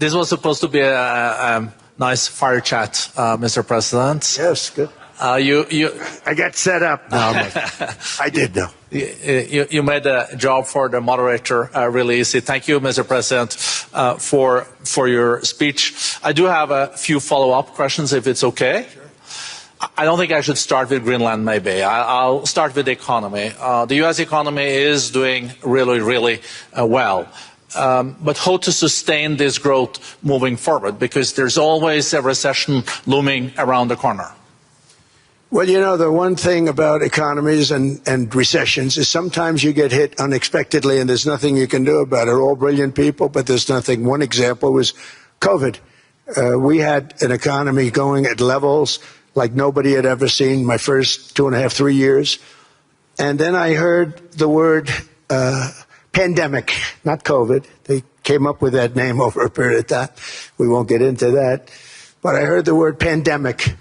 This was supposed to be a nice fire chat, Mr. President. Yes, good. I got set up. No, I did, though. You made the job for the moderator really easy. Thank you, Mr. President, for your speech. I do have a few follow-up questions, if it's okay. Sure. I don't think I should start with Greenland, maybe. I'll start with the economy. The U.S. economy is doing really, really well. But how to sustain this growth moving forward? Because there's always a recession looming around the corner. Well, you know, the one thing about economies and recessions is sometimes you get hit unexpectedly and there's nothing you can do about it. All brilliant people, but there's nothing. One example was COVID. We had an economy going at levels like nobody had ever seen my first 2.5, 3 years. And then I heard the word pandemic, not COVID. They came up with that name over a period of time. We won't get into that. But I heard the word pandemic.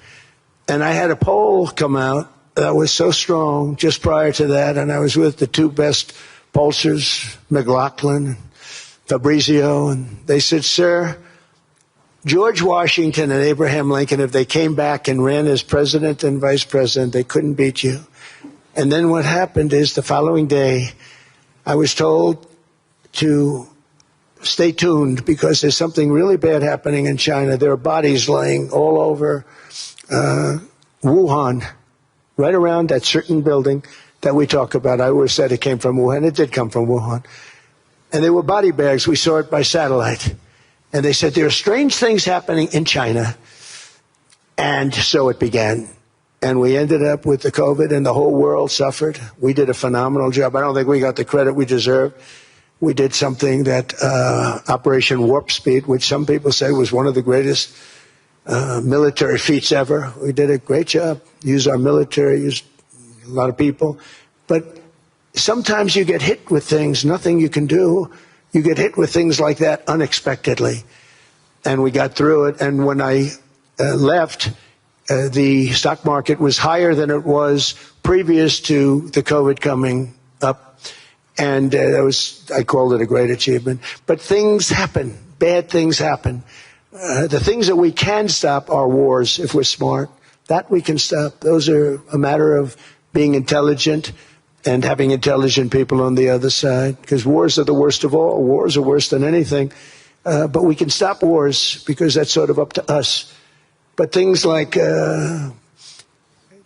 And I had a poll come out that was so strong just prior to that, and I was with the two best pollsters, McLaughlin and Fabrizio, and they said, sir, George Washington and Abraham Lincoln, if they came back and ran as president and vice president, they couldn't beat you. And then what happened is the following day, I was told to stay tuned because there's something really bad happening in China. There are bodies laying all over Wuhan, right around that certain building that we talk about. I always said it came from Wuhan. It did come from Wuhan. And they were body bags. We saw it by satellite. And they said, there are strange things happening in China. And so it began. And we ended up with the COVID, and the whole world suffered. We did a phenomenal job. I don't think we got the credit we deserved. We did something that Operation Warp Speed, which some people say was one of the greatest military feats ever. We did a great job. Used our military, used a lot of people. But sometimes you get hit with things, nothing you can do. You get hit with things like that unexpectedly. And we got through it. And when I left, the stock market was higher than it was previous to the COVID coming up. And I called it a great achievement. But things happen. Bad things happen. The things that we can stop are wars, if we're smart. That we can stop. Those are a matter of being intelligent and having intelligent people on the other side. Because wars are the worst of all. Wars are worse than anything. But we can stop wars because that's sort of up to us. But things like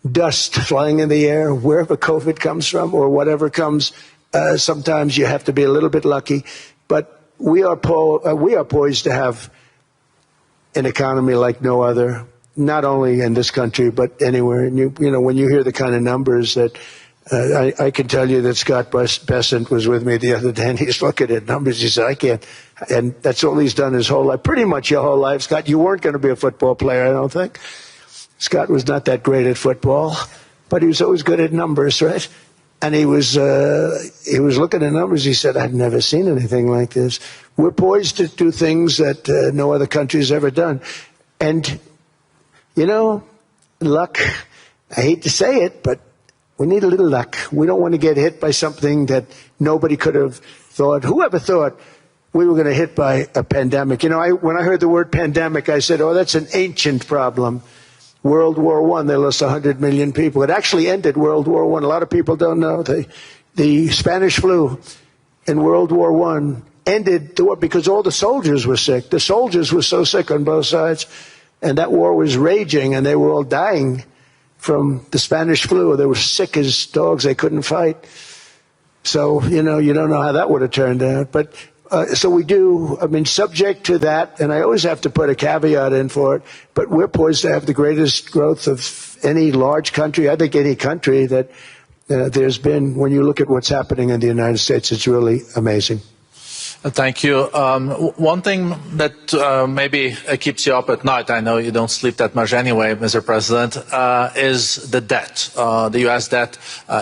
dust flying in the air, wherever COVID comes from or whatever comes, sometimes you have to be a little bit lucky. But we are poised to have an economy like no other, not only in this country, but anywhere. And you know, when you hear the kind of numbers that I can tell you that Scott Bessent was with me the other day, and he's looking at numbers. He said, I can't. And that's all he's done his whole life, pretty much your whole life. Scott, you weren't going to be a football player, I don't think. Scott was not that great at football, but he was always good at numbers, right? And he was looking at numbers. He said, I've never seen anything like this. We're poised to do things that no other country has ever done. And, you know, luck, I hate to say it, but we need a little luck. We don't want to get hit by something that nobody could have thought. Whoever thought we were going to hit by a pandemic? You know, when I heard the word pandemic, I said, oh, that's an ancient problem. World War I, they lost 100 million people. It actually ended World War I. A lot of people don't know. The Spanish flu in World War I ended the war because all the soldiers were sick. The soldiers were so sick on both sides, and that war was raging, and they were all dying from the Spanish flu. They were sick as dogs. They couldn't fight. So, you know, you don't know how that would have turned out. But so we do, I mean, subject to that, and I always have to put a caveat in for it, but we're poised to have the greatest growth of any large country, I think any country that there's been. When you look at what's happening in the United States, it's really amazing. Thank you. One thing that maybe keeps you up at night, I know you don't sleep that much anyway, Mr. President, is the debt. The U.S. debt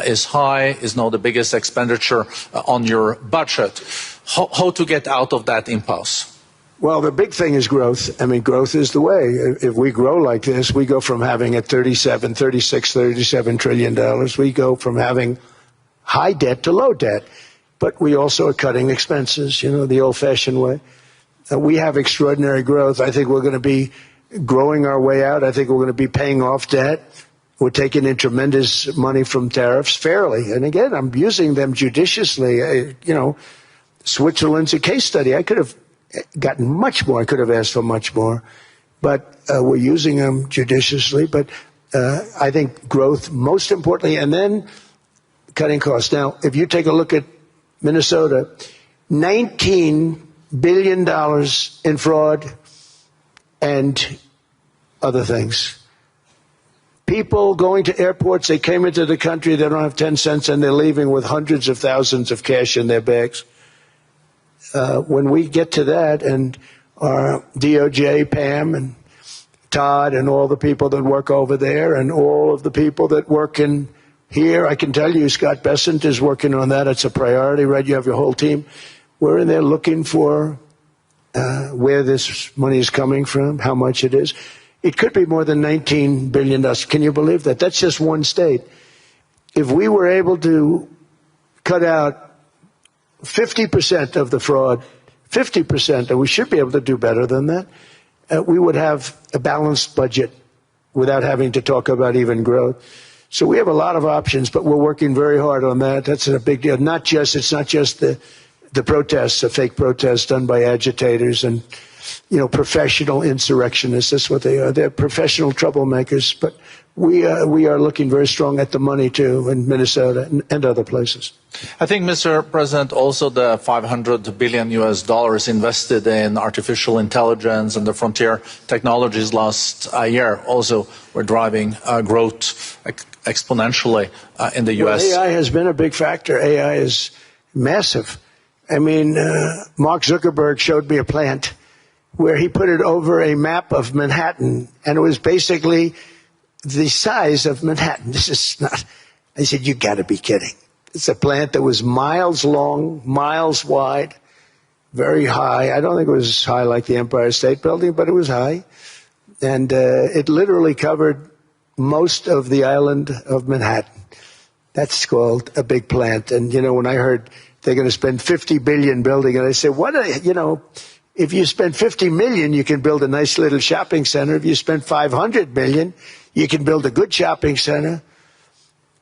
is high, is now the biggest expenditure on your budget. How to get out of that impasse? Well, the big thing is growth. I mean, growth is the way. If we grow like this, we go from having at $37 trillion, we go from having high debt to low debt. But we also are cutting expenses, you know, the old-fashioned way. We have extraordinary growth. I think we're going to be growing our way out. I think we're going to be paying off debt. We're taking in tremendous money from tariffs fairly. And again, I'm using them judiciously. Switzerland's a case study. I could have gotten much more. I could have asked for much more. But we're using them judiciously. But I think growth, most importantly, and then cutting costs. Now, if you take a look at Minnesota, $19 billion in fraud and other things. People going to airports, they came into the country, they don't have 10 cents, and they're leaving with hundreds of thousands of cash in their bags. When we get to that, and our DOJ, Pam, and Todd, and all the people that work over there, and all of the people that work in here, I can tell you, Scott Bessent is working on that. It's a priority, right? You have your whole team. We're in there looking for where this money is coming from, how much it is. It could be more than $19 billion. Can you believe that? That's just one state. If we were able to cut out 50% of the fraud, 50%, and we should be able to do better than that, we would have a balanced budget without having to talk about even growth. So we have a lot of options, but we're working very hard on that. That's a big deal. It's not just the protests, the fake protests done by agitators and, professional insurrectionists. That's what they are. They're professional troublemakers. But we are looking very strong at the money, too, in Minnesota and other places. I think, Mr. President, also the $500 billion invested in artificial intelligence and the frontier technologies last year also were driving growth exponentially in the U.S. Well, AI has been a big factor. AI is massive. I mean, Mark Zuckerberg showed me a plant where he put it over a map of Manhattan, and it was basically the size of Manhattan. This is not, I said, you got to be kidding. It's a plant that was miles long, miles wide, very high. I don't think it was as high like the Empire State Building, but it was high. And it literally covered most of the island of Manhattan. That's called a big plant. And, when I heard they're going to spend $50 billion building it, I said, if you spend $50 million, you can build a nice little shopping center. If you spend $500 million, you can build a good shopping center.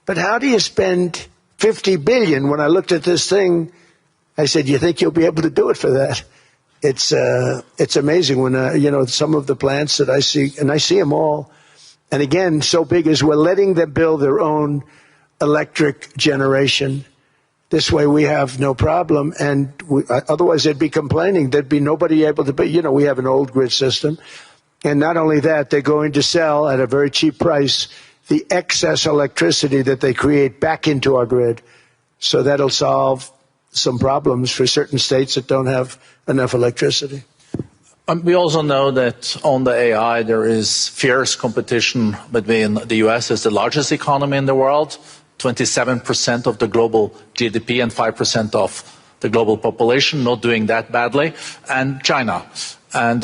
But how do you spend $50 billion? When I looked at this thing, I said, you think you'll be able to do it for that? It's amazing when, some of the plants that I see, and I see them all. And again, so big as we're letting them build their own electric generation. This way we have no problem, and otherwise they'd be complaining. There'd be nobody able to be, we have an old grid system. And not only that, they're going to sell at a very cheap price the excess electricity that they create back into our grid. So that'll solve some problems for certain states that don't have enough electricity. We also know that on the AI there is fierce competition between the U.S. as the largest economy in the world, 27% of the global GDP and 5% of the global population, not doing that badly, and China. And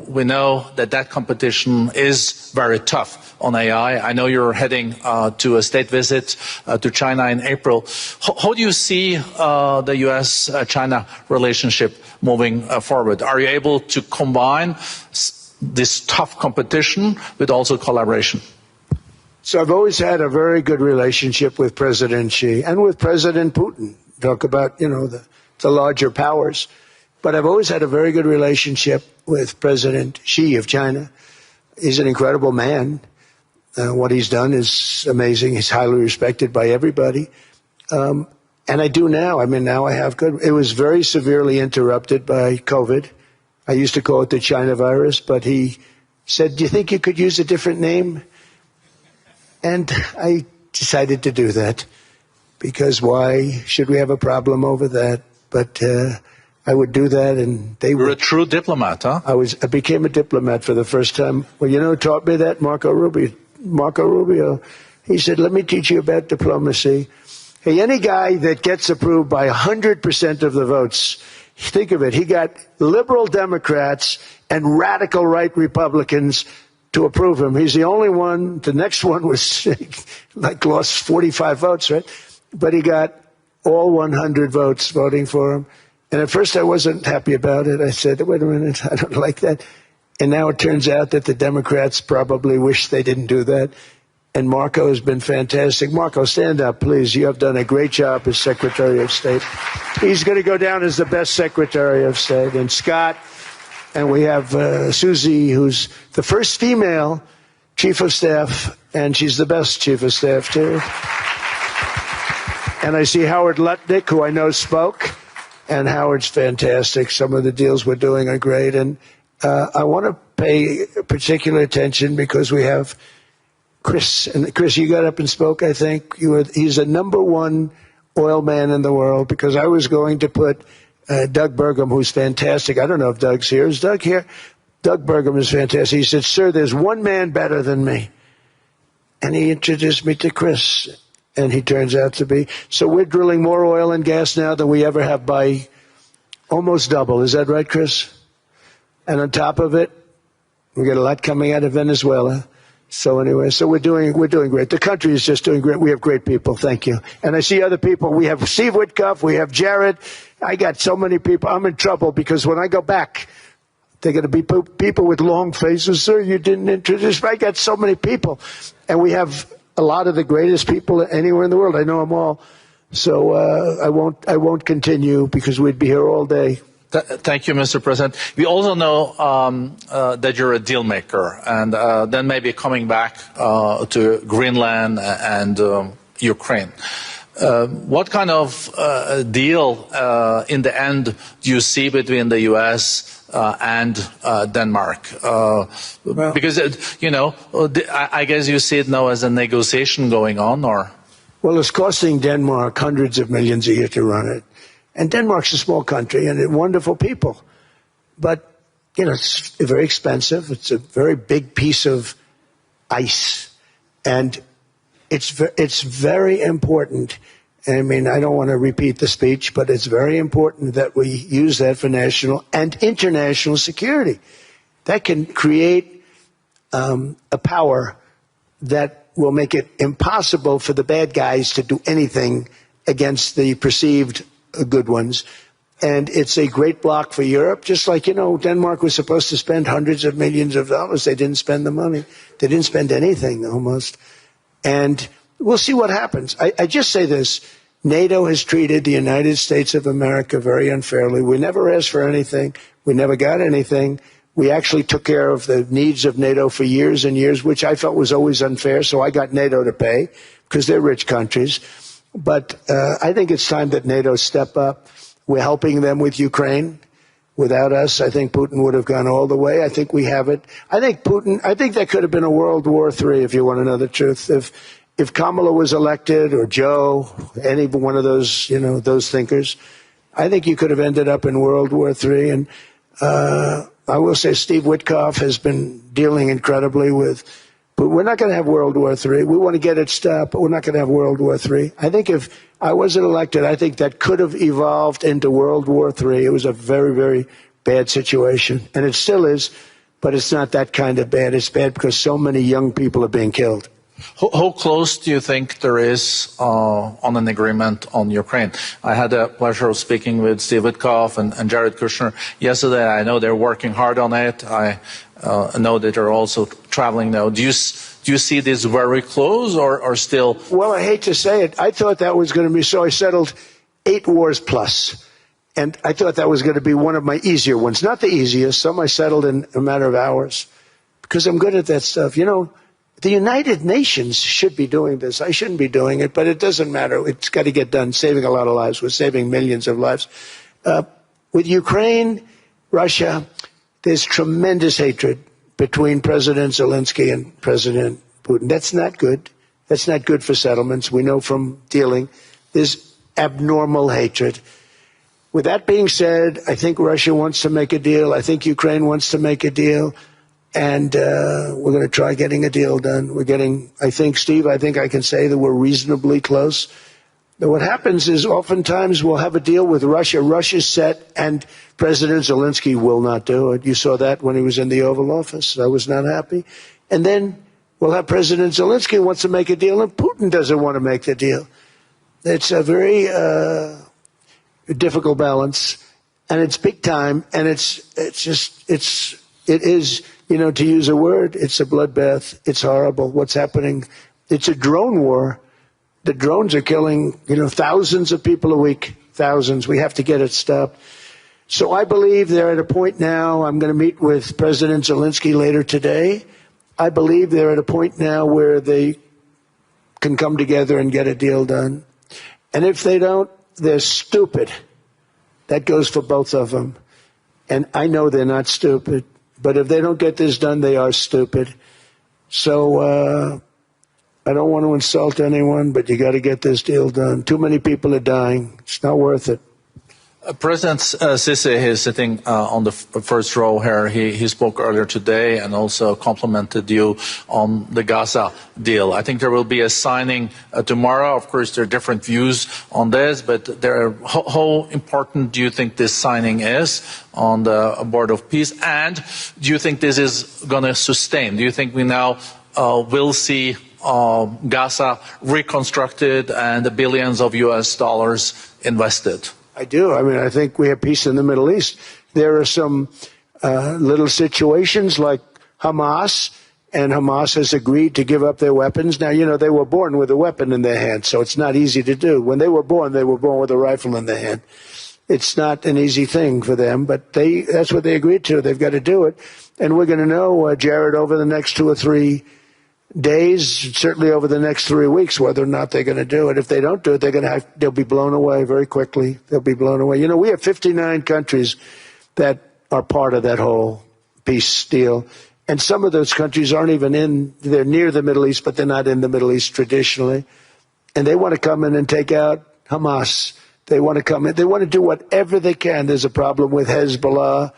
we know that competition is very tough on AI. I know you're heading to a state visit to China in April. How do you see the U.S.-China relationship moving forward? Are you able to combine this tough competition with also collaboration? So I've always had a very good relationship with President Xi and with President Putin. Talk about, the larger powers. But I've always had a very good relationship with President Xi of China. He's an incredible man. What he's done is amazing. He's highly respected by everybody. And I do now. Now I have good. It was very severely interrupted by COVID. I used to call it the China virus, but he said, do you think you could use a different name? And I decided to do that because why should we have a problem over that? But I would do that, and they were. You're a true diplomat, huh? I became a diplomat for the first time. Well, who taught me that? Marco Rubio. He said, let me teach you about diplomacy. Hey, any guy that gets approved by 100% of the votes, think of it, he got liberal Democrats and radical right Republicans to approve him. He's the only one. The next one was lost 45 votes, right? But he got all 100 votes voting for him. And at first I wasn't happy about it. I said, wait a minute, I don't like that. And now it turns out that the Democrats probably wish they didn't do that. And Marco has been fantastic. Marco, stand up, please. You have done a great job as Secretary of State. He's going to go down as the best Secretary of State. And Scott, and we have Susie, who's the first female Chief of Staff, and she's the best Chief of Staff, too. And I see Howard Lutnick, who I know spoke. And Howard's fantastic. Some of the deals we're doing are great. And I want to pay particular attention because we have Chris. And Chris, you got up and spoke, I think. He's the #1 oil man in the world, because I was going to put Doug Burgum, who's fantastic. I don't know if Doug's here. Is Doug here? Doug Burgum is fantastic. He said, sir, there's one man better than me. And he introduced me to Chris. And he turns out to be. So we're drilling more oil and gas now than we ever have, by almost double. Is that right, Chris? And on top of it, we got a lot coming out of Venezuela. So anyway, so we're doing great. The country is just doing great. We have great people. Thank you. And I see other people. We have Steve Witkoff. We have Jared. I got so many people. I'm in trouble because when I go back, they're going to be people with long faces. Sir, you didn't introduce me. I got so many people. And we have a lot of the greatest people anywhere in the world. I know them all. So I won't continue because we'd be here all day. Thank you, Mr. President. We also know that you're a deal maker, and then maybe coming back to Greenland and Ukraine. What kind of deal in the end do you see between the U.S. And Denmark? Because, I guess you see it now as a negotiation going on, or? Well, it's costing Denmark hundreds of millions a year to run it. And Denmark's a small country and wonderful people. But, it's very expensive. It's a very big piece of ice. And it's very important. I mean, I don't want to repeat the speech, but it's very important that we use that for national and international security. That can create a power that will make it impossible for the bad guys to do anything against the perceived good ones. And it's a great block for Europe, just like, Denmark was supposed to spend hundreds of millions of dollars. They didn't spend the money. They didn't spend anything, almost. And we'll see what happens. I just say this. NATO has treated the United States of America very unfairly. We never asked for anything. We never got anything. We actually took care of the needs of NATO for years and years, which I felt was always unfair. So I got NATO to pay because they're rich countries. But I think it's time that NATO step up. We're helping them with Ukraine. Without us, I think Putin would have gone all the way. I think we have it. I think there could have been a World War III, if you want to know the truth. If Kamala was elected, or Joe, any one of those, those thinkers, I think you could have ended up in World War III. And I will say Steve Witkoff has been dealing incredibly with, but we're not going to have World War III. We want to get it stopped, but we're not going to have World War III. I think if I wasn't elected, I think that could have evolved into World War III. It was a very, very bad situation, and it still is, but it's not that kind of bad. It's bad because so many young people are being killed. How close do you think there is on an agreement on Ukraine? I had the pleasure of speaking with Steve Witkoff and Jared Kushner yesterday. I know they're working hard on it. I know that they're also traveling now. Do you see this very close or still? Well, I hate to say it. I thought that was going to be so. I settled 8 wars plus. And I thought that was going to be one of my easier ones. Not the easiest. Some I settled in a matter of hours because I'm good at that stuff. The United Nations should be doing this. I shouldn't be doing it, but it doesn't matter. It's got to get done, saving a lot of lives. We're saving millions of lives. With Ukraine, Russia, there's tremendous hatred between President Zelensky and President Putin. That's not good. That's not good for settlements. We know from dealing. There's abnormal hatred. With that being said, I think Russia wants to make a deal. I think Ukraine wants to make a deal. And we're going to try getting a deal done. I think I can say that we're reasonably close. But what happens is oftentimes we'll have a deal with Russia. Russia's set, and President Zelensky will not do it. You saw that when he was in the Oval Office. I was not happy. And then we'll have President Zelensky who wants to make a deal, and Putin doesn't want to make the deal. It's a very difficult balance. and it's big time, and it is, you know, to use a word, it's a bloodbath. It's horrible what's happening. It's a drone war. The drones are killing, you know, thousands of people a week, thousands. We have to get it stopped. So I believe they're at a point now. I'm going to meet with President Zelensky later today. I believe they're at a point now where they can come together and get a deal done. And if they don't, they're stupid. That goes for both of them. And I know they're not stupid. But if they don't get this done, they are stupid. So I don't want to insult anyone, but you got to get this deal done. Too many people are dying. It's not worth it. President Sisi is sitting on the first row here. He spoke earlier today and also complimented you on the Gaza deal. I think there will be a signing tomorrow. Of course, there are different views on this, but how important do you think this signing is on the board of peace? And do you think this is going to sustain? Do you think we now will see Gaza reconstructed and the billions of US dollars invested? I do. I mean, I think we have peace in the Middle East. There are some little situations like Hamas, and Hamas has agreed to give up their weapons. Now, you know, they were born with a weapon in their hand, so it's not easy to do. When they were born with a rifle in their hand. It's not an easy thing for them, but that's what they agreed to. They've got to do it. And we're going to know, Jared, over the next 2 or 3 days, certainly over the next 3 weeks, whether or not they're going to do it. If they don't do it, they'll be blown away very quickly. They'll be blown away. You know, we have 59 countries that are part of that whole peace deal. And some of those countries aren't even they're near the Middle East, but they're not in the Middle East traditionally. And they want to come in and take out Hamas. They want to come in. They want to do whatever they can. There's a problem with Hezbollah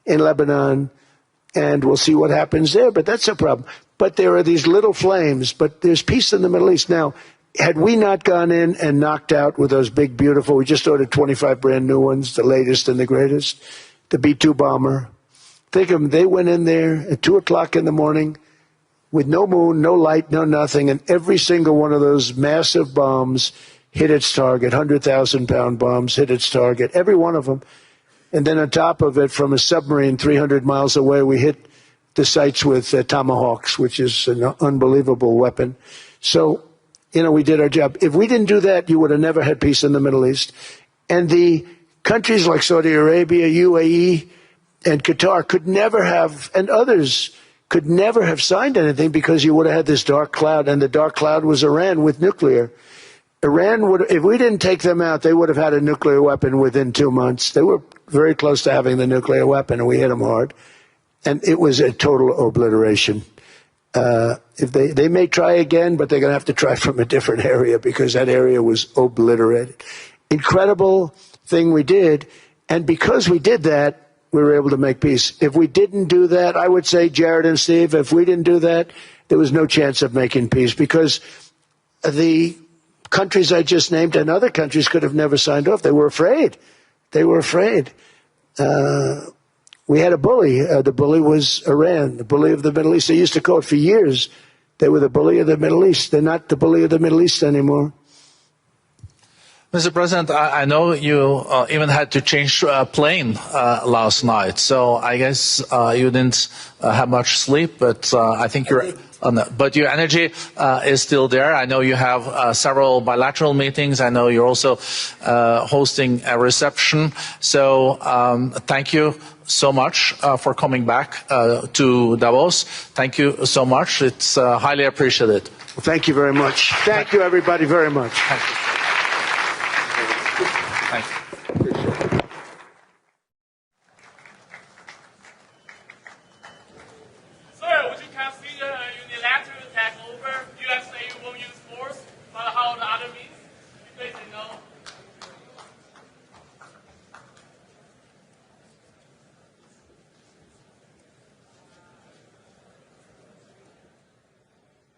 in Lebanon, and we'll see what happens there. But that's a problem. But there are these little flames, but there's peace in the Middle East. Now, had we not gone in and knocked out with those big, beautiful, we just ordered 25 brand new ones, the latest and the greatest, the B-2 bomber. Think of them, they went in there at 2 o'clock in the morning with no moon, no light, no nothing, and every single one of those massive bombs hit its target, 100,000-pound bombs hit its target, every one of them. And then on top of it, from a submarine 300 miles away, we hit the sites with tomahawks, which is an unbelievable weapon. So, you know, we did our job. If we didn't do that, you would have never had peace in the Middle East. And the countries like Saudi Arabia, UAE, and Qatar could never have, and others could never have signed anything because you would have had this dark cloud, and the dark cloud was Iran with nuclear. Iran would, if we didn't take them out, they would have had a nuclear weapon within 2 months. They were very close to having the nuclear weapon, and we hit them hard. And it was a total obliteration. If they may try again, but they're going to have to try from a different area because that area was obliterated. Incredible thing we did. And because we did that, we were able to make peace. If we didn't do that, I would say, Jared and Steve, if we didn't do that, there was no chance of making peace because the countries I just named and other countries could have never signed off. They were afraid. They were afraid. We had a bully. The bully was Iran, the bully of the Middle East. They used to call it for years. They were the bully of the Middle East. They're not the bully of the Middle East anymore. Mr. President, I know you even had to change a plane last night, so I guess you didn't have much sleep, but I think but your energy is still there. I know you have several bilateral meetings. I know you're also hosting a reception. So thank you so much for coming back to Davos. Thank you so much. It's highly appreciated. Well, thank you very much. Thank you, everybody, very much. Thank you. Thank you.